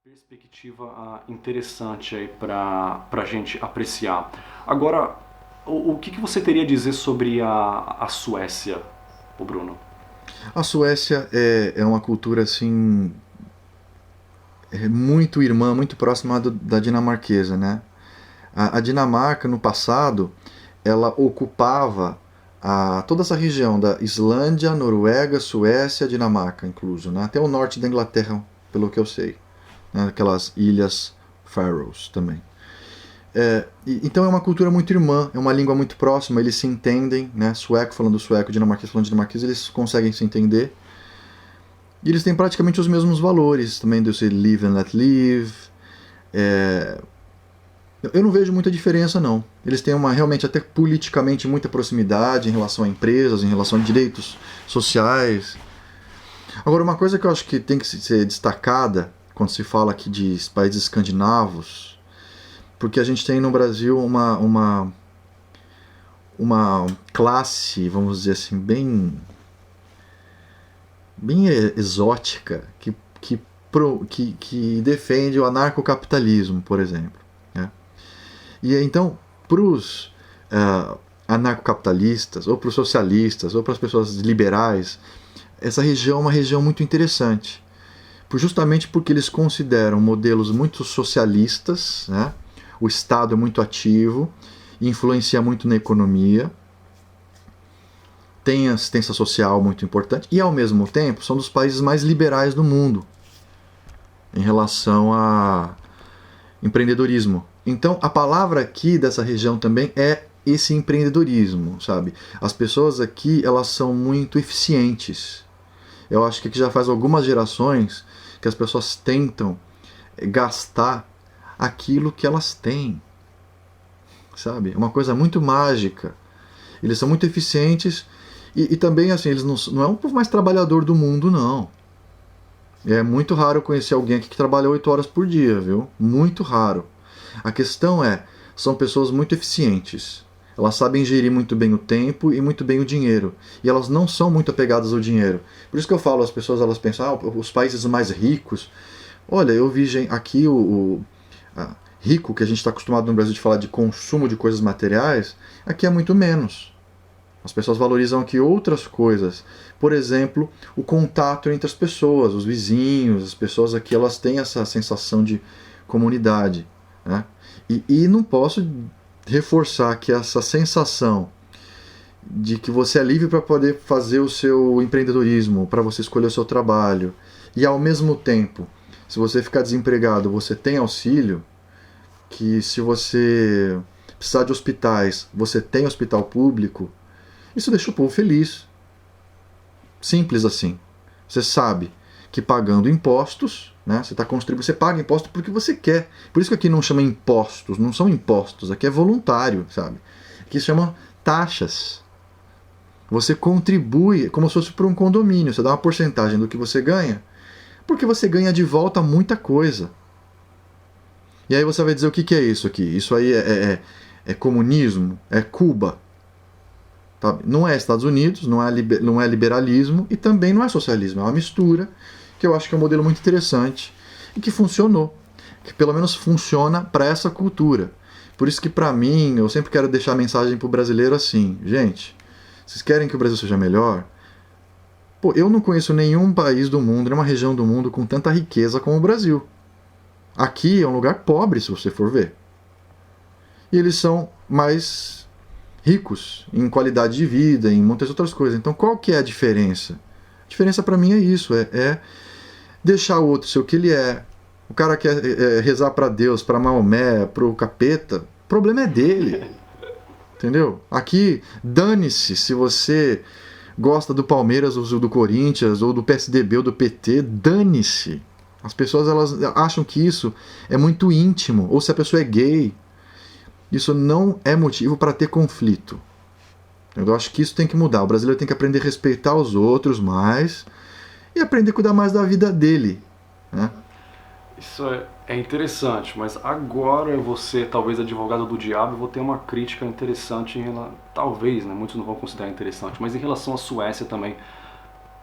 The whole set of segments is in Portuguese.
Perspectiva interessante aí para a gente apreciar. Agora, o que você teria a dizer sobre a Suécia, o Bruno? A Suécia é uma cultura assim muito irmã, muito próxima da dinamarquesa, né? A Dinamarca no passado ela ocupava toda essa região da Islândia, Noruega, Suécia, Dinamarca, incluso, né? Até o norte da Inglaterra, pelo que eu sei, né? Aquelas ilhas Faroes também. Então é uma cultura muito irmã, é uma língua muito próxima, eles se entendem, né? Sueco falando sueco, dinamarquês falando dinamarquês, eles conseguem se entender. E eles têm praticamente os mesmos valores também do se live and let live. É, eu não vejo muita diferença, não. Eles têm realmente até politicamente muita proximidade em relação a empresas, em relação a direitos sociais. Agora, uma coisa que eu acho que tem que ser destacada quando se fala aqui de países escandinavos, porque a gente tem no Brasil uma classe, vamos dizer assim, bem exótica que defende o anarcocapitalismo, por exemplo. Né? E então, para os anarcocapitalistas, ou para os socialistas, ou para as pessoas liberais, essa região é uma região muito interessante. Justamente porque eles consideram modelos muito socialistas, né? O Estado é muito ativo, influencia muito na economia, tem assistência social muito importante e, ao mesmo tempo, são dos países mais liberais do mundo em relação a empreendedorismo. Então, a palavra aqui dessa região também é esse empreendedorismo, sabe? As pessoas aqui, elas são muito eficientes. Eu acho que aqui já faz algumas gerações que as pessoas tentam gastar aquilo que elas têm, sabe? É uma coisa muito mágica. Eles são muito eficientes e também, assim, eles não é o povo mais trabalhador do mundo, não. É muito raro conhecer alguém aqui que trabalha 8 horas por dia, viu? Muito raro. A questão são pessoas muito eficientes. Elas sabem gerir muito bem o tempo e muito bem o dinheiro. E elas não são muito apegadas ao dinheiro. Por isso que eu falo, as pessoas elas pensam, os países mais ricos. Olha, eu vi aqui rico, que a gente está acostumado no Brasil de falar de consumo de coisas materiais, aqui é muito menos. As pessoas valorizam aqui outras coisas. Por exemplo, o contato entre as pessoas, os vizinhos, as pessoas aqui elas têm essa sensação de comunidade. Né? E não posso reforçar que essa sensação de que você é livre para poder fazer o seu empreendedorismo, para você escolher o seu trabalho, e ao mesmo tempo, se você ficar desempregado, você tem auxílio, que se você precisar de hospitais, você tem hospital público, isso deixa o povo feliz. Simples assim. Você sabe que pagando impostos, né, você está contribuindo, você paga imposto porque você quer. Por isso que aqui não chama impostos, não são impostos, aqui é voluntário, sabe? Aqui se chama taxas. Você contribui como se fosse para um condomínio, você dá uma porcentagem do que você ganha, porque você ganha de volta muita coisa. E aí você vai dizer o que é isso aqui? Isso aí é comunismo? É Cuba? Tá? Não é Estados Unidos, não é liberalismo e também não é socialismo. É uma mistura que eu acho que é um modelo muito interessante e que funcionou. Que pelo menos funciona para essa cultura. Por isso que para mim, eu sempre quero deixar a mensagem para o brasileiro assim. Gente, vocês querem que o Brasil seja melhor? Pô, eu não conheço nenhum país do mundo, nenhuma região do mundo com tanta riqueza como o Brasil. Aqui é um lugar pobre, se você for ver. E eles são mais ricos em qualidade de vida, em muitas outras coisas. Então, qual que é a diferença? A diferença para mim é isso, é deixar o outro ser o que ele é. O cara quer rezar para Deus, para Maomé, para o capeta, o problema é dele. Entendeu? Aqui, dane-se se você gosta do Palmeiras ou do Corinthians ou do PSDB ou do PT, dane-se. As pessoas elas acham que isso é muito íntimo, ou se a pessoa é gay. Isso não é motivo para ter conflito. Eu acho que isso tem que mudar. O brasileiro tem que aprender a respeitar os outros mais e aprender a cuidar mais da vida dele. Né? Isso é interessante, mas agora eu vou ser talvez advogado do diabo e vou ter uma crítica interessante talvez, né, muitos não vão considerar interessante, mas em relação à Suécia também.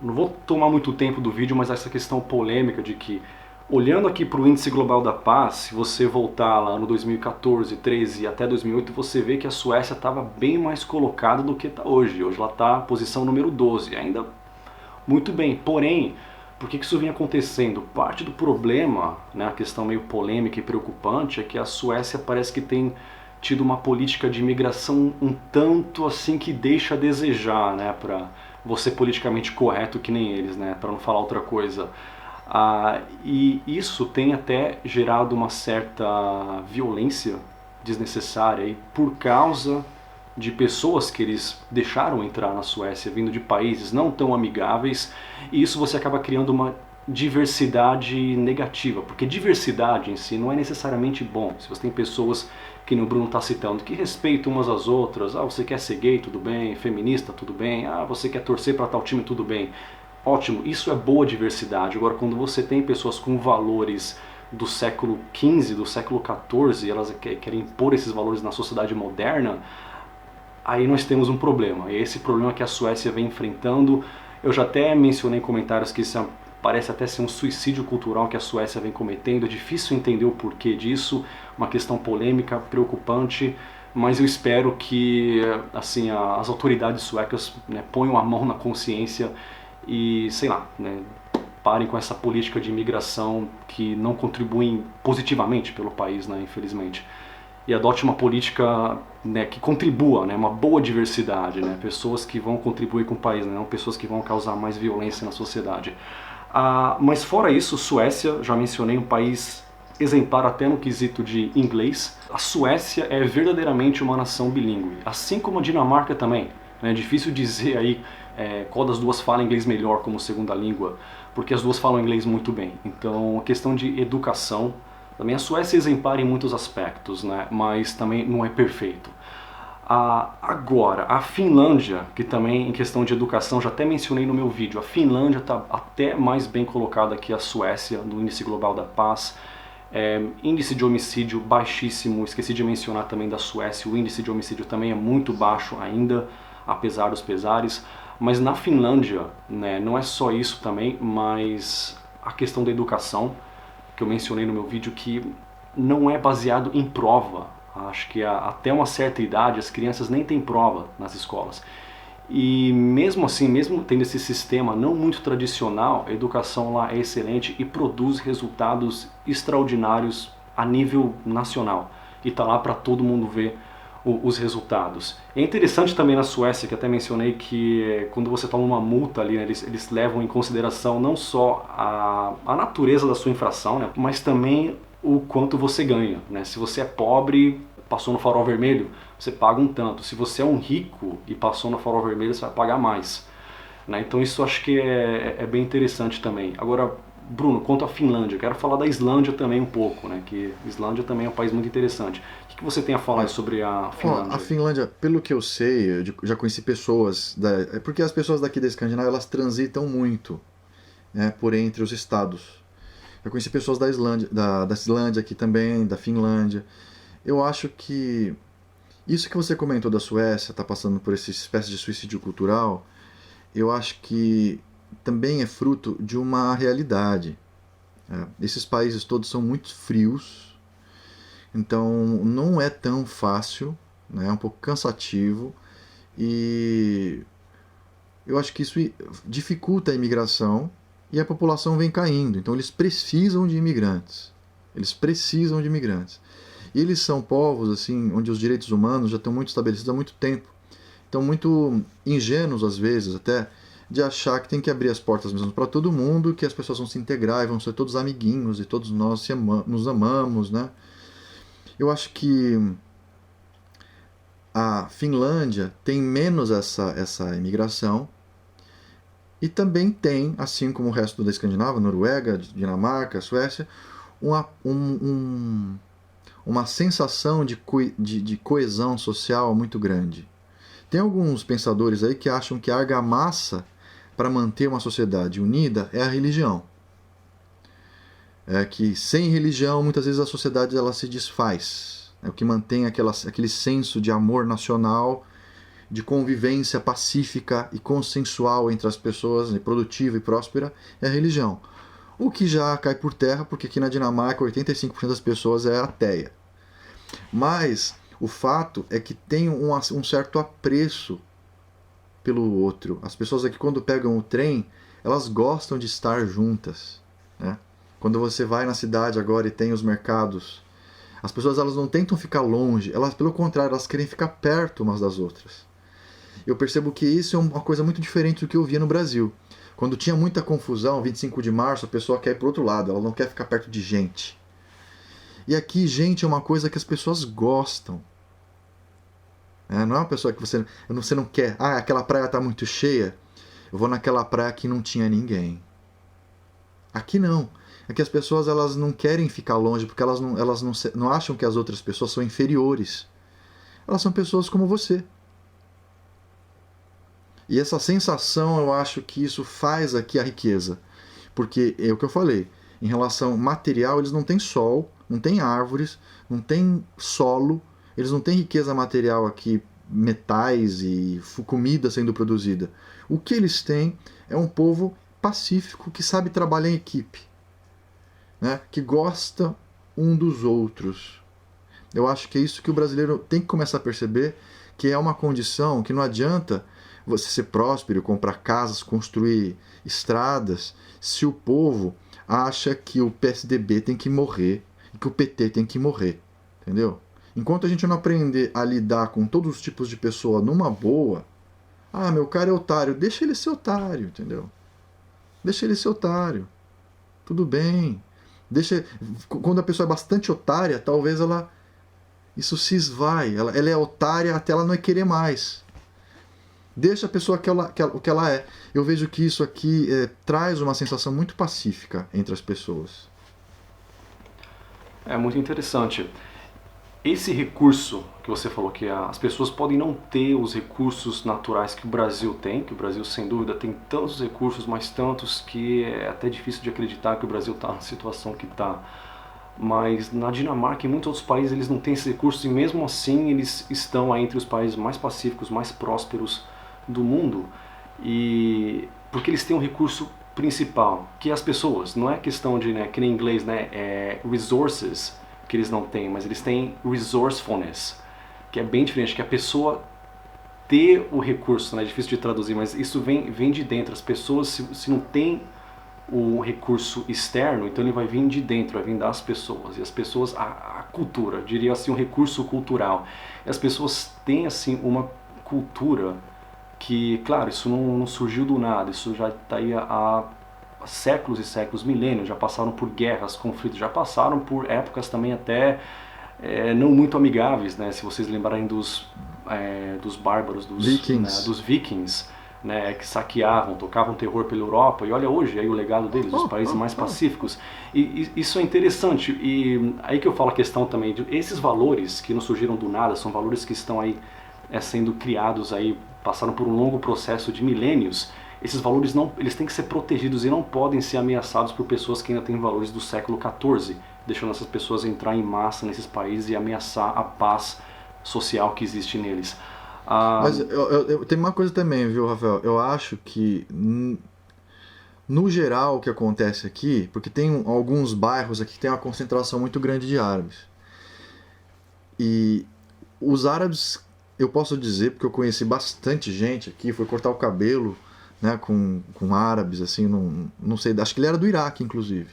Não vou tomar muito tempo do vídeo, mas essa questão polêmica de que Olhando aqui para o Índice Global da Paz, se você voltar lá no 2014, 13 e até 2008, você vê que a Suécia estava bem mais colocada do que está hoje. Hoje ela está na posição número 12, ainda muito bem. Porém, por que isso vinha acontecendo? Parte do problema, né, a questão meio polêmica e preocupante, é que a Suécia parece que tem tido uma política de imigração um tanto assim que deixa a desejar, né, para você politicamente correto que nem eles, né, para não falar outra coisa. E isso tem até gerado uma certa violência desnecessária e por causa de pessoas que eles deixaram entrar na Suécia vindo de países não tão amigáveis, e isso você acaba criando uma diversidade negativa, porque diversidade em si não é necessariamente bom. Se você tem pessoas, que o Bruno está citando, que respeitam umas às outras, você quer ser gay, tudo bem, feminista, tudo bem, você quer torcer para tal time, tudo bem, ótimo, isso é boa diversidade. Agora, quando você tem pessoas com valores do século XV, do século XIV, e elas querem impor esses valores na sociedade moderna, aí nós temos um problema. E esse problema que a Suécia vem enfrentando, eu já até mencionei em comentários que isso parece até ser um suicídio cultural que a Suécia vem cometendo. É difícil entender o porquê disso, uma questão polêmica, preocupante, mas eu espero que assim, as autoridades suecas, né, ponham a mão na consciência e, sei lá, né, parem com essa política de imigração que não contribui positivamente pelo país, né, infelizmente. E adote uma política, né, que contribua, né, uma boa diversidade, né, pessoas que vão contribuir com o país, né, não pessoas que vão causar mais violência na sociedade. Mas fora isso, Suécia, já mencionei, um país exemplar até no quesito de inglês. A Suécia é verdadeiramente uma nação bilíngue, assim como a Dinamarca também. É difícil dizer aí qual das duas fala inglês melhor como segunda língua, porque as duas falam inglês muito bem. Então, a questão de educação, também a Suécia é exemplar em muitos aspectos, né? Mas também não é perfeito. Agora, a Finlândia, que também em questão de educação, já até mencionei no meu vídeo, a Finlândia está até mais bem colocada que a Suécia no Índice Global da Paz. Índice de homicídio baixíssimo, esqueci de mencionar também da Suécia, o índice de homicídio também é muito baixo ainda, apesar dos pesares. Mas na Finlândia, né, não é só isso também, mas a questão da educação, que eu mencionei no meu vídeo, que não é baseado em prova. Acho que até uma certa idade as crianças nem têm prova nas escolas. E mesmo assim, mesmo tendo esse sistema não muito tradicional, a educação lá é excelente e produz resultados extraordinários a nível nacional. E está lá para todo mundo ver os resultados. É interessante também na Suécia, que até mencionei, que quando você toma uma multa ali, né, eles levam em consideração não só a natureza da sua infração, né, mas também o quanto você ganha, né? Se você é pobre, passou no farol vermelho, você paga um tanto. Se você é um rico e passou no farol vermelho, você vai pagar mais, né? Então isso acho que é bem interessante também. Agora, Bruno, quanto à Finlândia, eu quero falar da Islândia também um pouco, né? Que a Islândia também é um país muito interessante. O que você tem a falar sobre a Finlândia? A Finlândia, pelo que eu sei, eu já conheci pessoas, porque as pessoas daqui da Escandinávia, elas transitam muito, né, por entre os estados. Eu conheci pessoas da Islândia aqui também, da Finlândia. Eu acho que isso que você comentou da Suécia, tá passando por essa espécie de suicídio cultural, eu acho que também é fruto de uma realidade. Esses países todos são muito frios, então não é tão fácil, né? É um pouco cansativo e eu acho que isso dificulta a imigração e a população vem caindo. Então eles precisam de imigrantes. Eles precisam de imigrantes. E eles são povos assim, onde os direitos humanos já estão muito estabelecidos há muito tempo. Então muito ingênuos às vezes até de achar que tem que abrir as portas mesmo para todo mundo, que as pessoas vão se integrar e vão ser todos amiguinhos e todos nós nos amamos, né? Eu acho que a Finlândia tem menos essa imigração e também tem, assim como o resto da Escandinávia, Noruega, Dinamarca, Suécia, uma sensação de coesão social muito grande. Tem alguns pensadores aí que acham que a argamassa para manter uma sociedade unida é a religião. É que sem religião, muitas vezes a sociedade ela se desfaz. É o que mantém aquele senso de amor nacional, de convivência pacífica e consensual entre as pessoas, produtiva e próspera, é a religião. O que já cai por terra, porque aqui na Dinamarca 85% das pessoas é ateia. Mas o fato é que tem um certo apreço pelo outro. As pessoas aqui, quando pegam o trem, elas gostam de estar juntas, né? Quando você vai na cidade agora e tem os mercados, as pessoas elas não tentam ficar longe, elas pelo contrário, elas querem ficar perto umas das outras. Eu percebo que isso é uma coisa muito diferente do que eu via no Brasil. Quando tinha muita confusão, 25 de março, a pessoa quer ir pro outro lado, ela não quer ficar perto de gente. E aqui, gente, é uma coisa que as pessoas gostam. Não é uma pessoa que você não quer. Ah, aquela praia está muito cheia. Eu vou naquela praia que não tinha ninguém. Aqui não. Aqui as pessoas elas não querem ficar longe porque elas não acham que as outras pessoas são inferiores. Elas são pessoas como você. E essa sensação, eu acho que isso faz aqui a riqueza. Porque é o que eu falei. Em relação material, eles não têm sol, não têm árvores, não têm solo. Eles não têm riqueza material aqui, metais e comida sendo produzida. O que eles têm é um povo pacífico que sabe trabalhar em equipe, né? Que gosta um dos outros. Eu acho que é isso que o brasileiro tem que começar a perceber, que é uma condição que não adianta você ser próspero, comprar casas, construir estradas, se o povo acha que o PSDB tem que morrer e que o PT tem que morrer, entendeu? Enquanto a gente não aprender a lidar com todos os tipos de pessoa numa boa, meu cara é otário, deixa ele ser otário, entendeu? Deixa ele ser otário. Tudo bem. Quando a pessoa é bastante otária, talvez isso se esvai. Ela é otária até ela não querer mais. Deixa a pessoa o que ela é. Eu vejo que isso aqui traz uma sensação muito pacífica entre as pessoas. É muito interessante. Esse recurso que você falou, que as pessoas podem não ter os recursos naturais que o Brasil tem, que o Brasil sem dúvida tem tantos recursos, mas tantos que é até difícil de acreditar que o Brasil está na situação que está. Mas na Dinamarca e em muitos outros países eles não têm esses recursos e mesmo assim eles estão aí entre os países mais pacíficos, mais prósperos do mundo. E porque eles têm um recurso principal, que é as pessoas. Não é questão de, que nem em inglês, é resources, que eles não têm, mas eles têm resourcefulness, que é bem diferente, que a pessoa ter o recurso, é difícil de traduzir, mas isso vem de dentro. As pessoas, se não tem o recurso externo, então ele vai vir de dentro, vai vir das pessoas. E as pessoas, a cultura, diria assim, um recurso cultural. E as pessoas têm assim uma cultura que, claro, isso não surgiu do nada, isso já está aí há séculos e séculos, milênios, já passaram por guerras, conflitos, já passaram por épocas também até não muito amigáveis, né? Se vocês lembrarem dos bárbaros, dos vikings, né? Que saqueavam, tocavam terror pela Europa, e olha hoje aí o legado deles, os países mais pacíficos. E isso é interessante, e aí que eu falo a questão também de esses valores que não surgiram do nada, são valores que estão aí sendo criados aí, passaram por um longo processo de milênios. Esses valores eles têm que ser protegidos e não podem ser ameaçados por pessoas que ainda têm valores do século XIV, deixando essas pessoas entrar em massa nesses países e ameaçar a paz social que existe neles. Mas tem uma coisa também, viu, Rafael? Eu acho que, no geral, o que acontece aqui, porque tem alguns bairros aqui que tem uma concentração muito grande de árabes. E os árabes, eu posso dizer, porque eu conheci bastante gente aqui, foi cortar o cabelo, né, com árabes, assim, não sei, acho que ele era do Iraque, inclusive.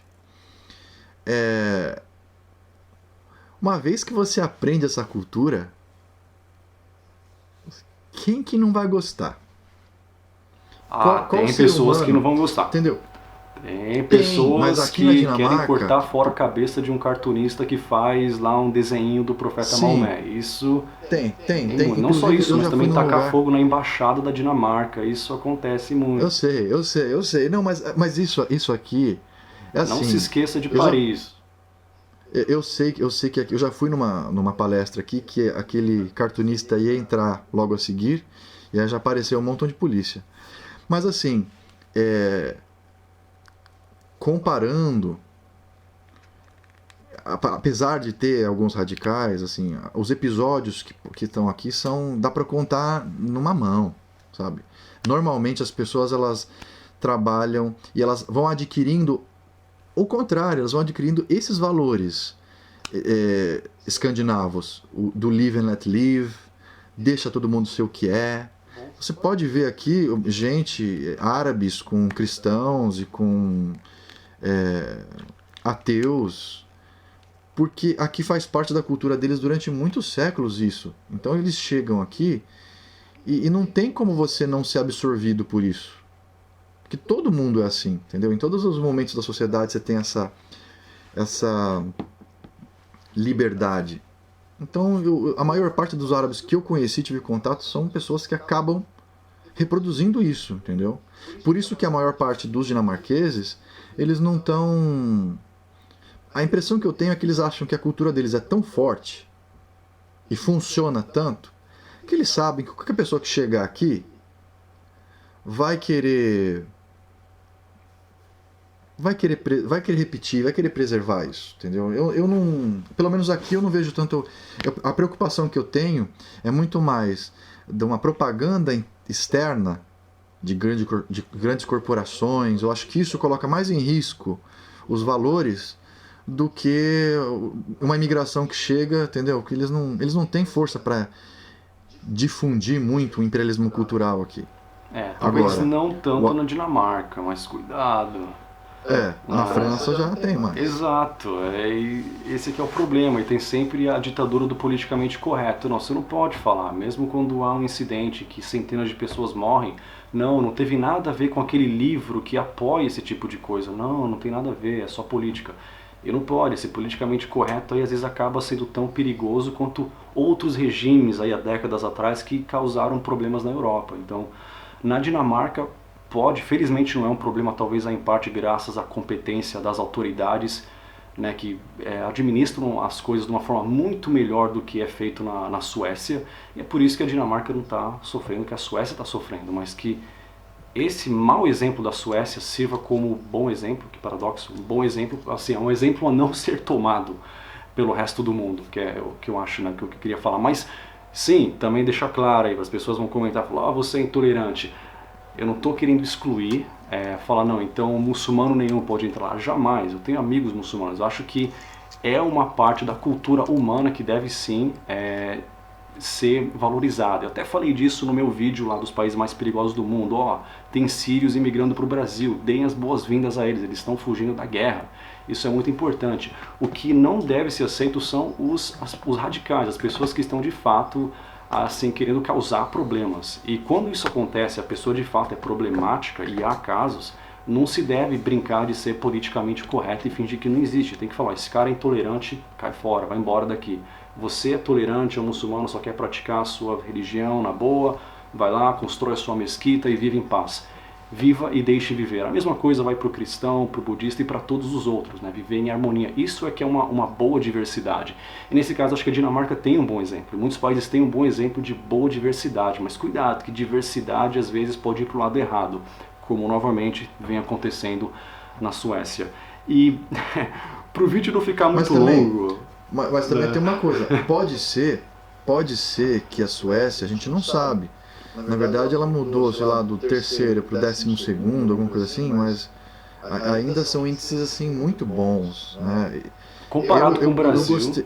Uma vez que você aprende essa cultura, quem que não vai gostar? Qual tem pessoas que não vão gostar. Entendeu? Tem pessoas que Dinamarca, querem cortar fora a cabeça de um cartunista que faz lá um desenho do profeta Maomé. Isso tem. Não só isso, mas também tacar fogo na embaixada da Dinamarca. Isso acontece muito. Eu sei. Não, mas isso aqui é assim. Não se esqueça de Paris. Eu sei que aqui, eu já fui numa palestra aqui que aquele cartunista ia entrar logo a seguir e aí já apareceu um montão de polícia. Mas assim, comparando, apesar de ter alguns radicais, assim, os episódios que estão aqui dá para contar numa mão, sabe? Normalmente as pessoas elas trabalham e elas vão adquirindo o contrário, elas vão adquirindo esses valores escandinavos, do live and let live, deixa todo mundo ser o que é. Você pode ver aqui gente, árabes com cristãos e com ateus, porque aqui faz parte da cultura deles durante muitos séculos isso. Então eles chegam aqui e não tem como você não ser absorvido por isso. Porque todo mundo é assim, entendeu? Em todos os momentos da sociedade você tem essa liberdade. Então a maior parte dos árabes que eu conheci, tive contato, são pessoas que acabam reproduzindo isso, entendeu? Por isso que a maior parte dos dinamarqueses, eles não estão... A impressão que eu tenho é que eles acham que a cultura deles é tão forte e funciona tanto que eles sabem que qualquer pessoa que chegar aqui vai querer repetir, vai querer preservar isso, entendeu? Eu não, pelo menos aqui eu não vejo tanto. A preocupação que eu tenho é muito mais de uma propaganda externa de grandes corporações. Eu acho que isso coloca mais em risco os valores do que uma imigração que chega, entendeu? Que eles não têm força para difundir muito o imperialismo cultural aqui. Talvez agora, não tanto na Dinamarca, mas cuidado. Na França já tem mais. Exato, esse aqui é o problema, e tem sempre a ditadura do politicamente correto. Não, você não pode falar, mesmo quando há um incidente que centenas de pessoas morrem, não teve nada a ver com aquele livro que apoia esse tipo de coisa. Não tem nada a ver, é só política. E não pode, esse politicamente correto aí às vezes acaba sendo tão perigoso quanto outros regimes aí há décadas atrás que causaram problemas na Europa. Então, na Dinamarca, felizmente não é um problema, talvez em parte graças à competência das autoridades, né, que administram as coisas de uma forma muito melhor do que é feito na Suécia, e é por isso que a Dinamarca não está sofrendo, que a Suécia está sofrendo, mas que esse mau exemplo da Suécia sirva como bom exemplo, que paradoxo, um bom exemplo, assim, é um exemplo a não ser tomado pelo resto do mundo, que é o que eu acho, né, que eu queria falar. Mas sim, também deixar claro aí, as pessoas vão comentar, falar, você é intolerante. Eu não estou querendo excluir, falar, não, então muçulmano nenhum pode entrar lá. Jamais, eu tenho amigos muçulmanos. Eu acho que é uma parte da cultura humana que deve sim ser valorizada. Eu até falei disso no meu vídeo lá dos países mais perigosos do mundo. Tem sírios imigrando para o Brasil, deem as boas-vindas a eles estão fugindo da guerra. Isso é muito importante. O que não deve ser aceito são os radicais, as pessoas que estão de fato assim, querendo causar problemas. E quando isso acontece, a pessoa de fato é problemática, e há casos, não se deve brincar de ser politicamente correto e fingir que não existe. Tem que falar, esse cara é intolerante, cai fora, vai embora daqui. Você é tolerante, é um muçulmano, só quer praticar a sua religião na boa, vai lá, constrói a sua mesquita e vive em paz. Viva e deixe viver. A mesma coisa vai para o cristão, para o budista e para todos os outros, né? Viver em harmonia. Isso é que é uma boa diversidade. E nesse caso, acho que a Dinamarca tem um bom exemplo. Muitos países têm um bom exemplo de boa diversidade, mas cuidado, que diversidade às vezes pode ir para o lado errado, como novamente vem acontecendo na Suécia. E para o vídeo não ficar muito longo... Mas também tem uma coisa, pode ser que a Suécia, a gente não sabe. Na verdade ela mudou, sei lá, do terceiro para o 12º, alguma coisa assim, mas ainda são índices assim muito bons, né? Comparado com o Brasil.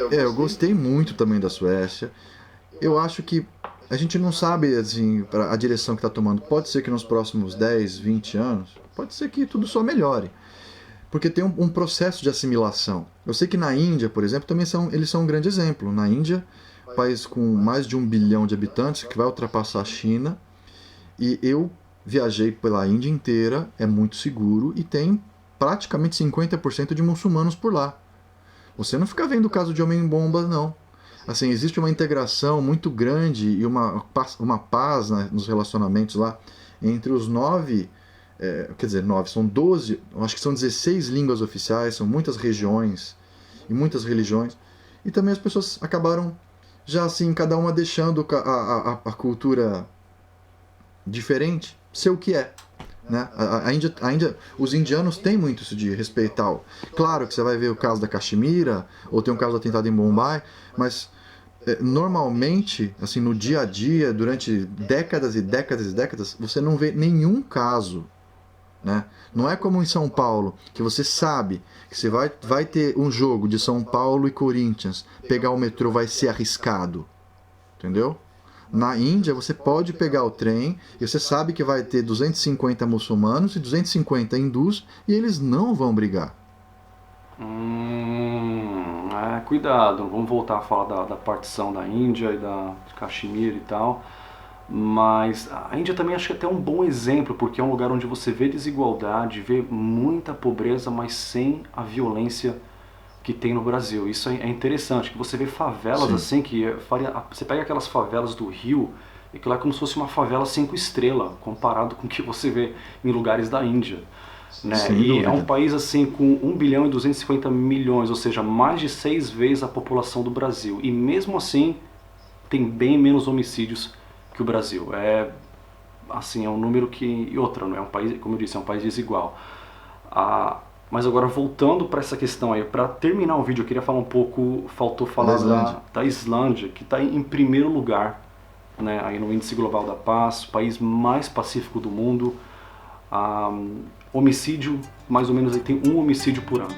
Eu gostei muito também da Suécia. Eu acho que a gente não sabe assim, a direção que está tomando. Pode ser que nos próximos 10, 20 anos, pode ser que tudo só melhore. Porque tem um processo de assimilação. Eu sei que na Índia, por exemplo, também eles são um grande exemplo. Na Índia, país com mais de 1 bilhão de habitantes, que vai ultrapassar a China, e eu viajei pela Índia inteira, é muito seguro, e tem praticamente 50% de muçulmanos por lá. Você não fica vendo o caso de homem-bomba, não. Assim, existe uma integração muito grande e uma paz, né, nos relacionamentos lá entre os 9... quer dizer, 9, são 12, acho que são 16 línguas oficiais, são muitas regiões e muitas religiões, e também as pessoas acabaram já assim, cada uma deixando a cultura diferente ser o que é, né? A Índia, os indianos têm muito isso de respeitar. Claro que você vai ver o caso da Caxemira, ou tem um caso do atentado em Mumbai, mas normalmente, assim, no dia a dia, durante décadas e décadas e décadas, você não vê nenhum caso né? Não é como em São Paulo, que você sabe que você vai ter um jogo de São Paulo e Corinthians, pegar o metrô vai ser arriscado, entendeu? Na Índia você pode pegar o trem e você sabe que vai ter 250 muçulmanos e 250 hindus e eles não vão brigar. Cuidado, vamos voltar a falar da partição da Índia e da Caxemira e tal. Mas a Índia também acho que é até um bom exemplo, porque é um lugar onde você vê desigualdade, vê muita pobreza, mas sem a violência que tem no Brasil. Isso é interessante, que você vê favelas Sim. assim, você pega aquelas favelas do Rio, e que lá é como se fosse uma favela 5 estrelas, comparado com o que você vê em lugares da Índia. Né? Sem E é um dúvida. país assim com 1 bilhão e 250 milhões, ou seja, mais de 6 vezes a população do Brasil. E mesmo assim tem bem menos homicídios que o Brasil. É um número que... E outra, não é um país, como eu disse, é um país desigual. Mas agora voltando para essa questão aí, para terminar o vídeo eu queria falar um pouco, faltou falar da Islândia, que está em primeiro lugar, né, aí no Índice Global da Paz, país mais pacífico do mundo. Homicídio, mais ou menos, tem um homicídio por ano.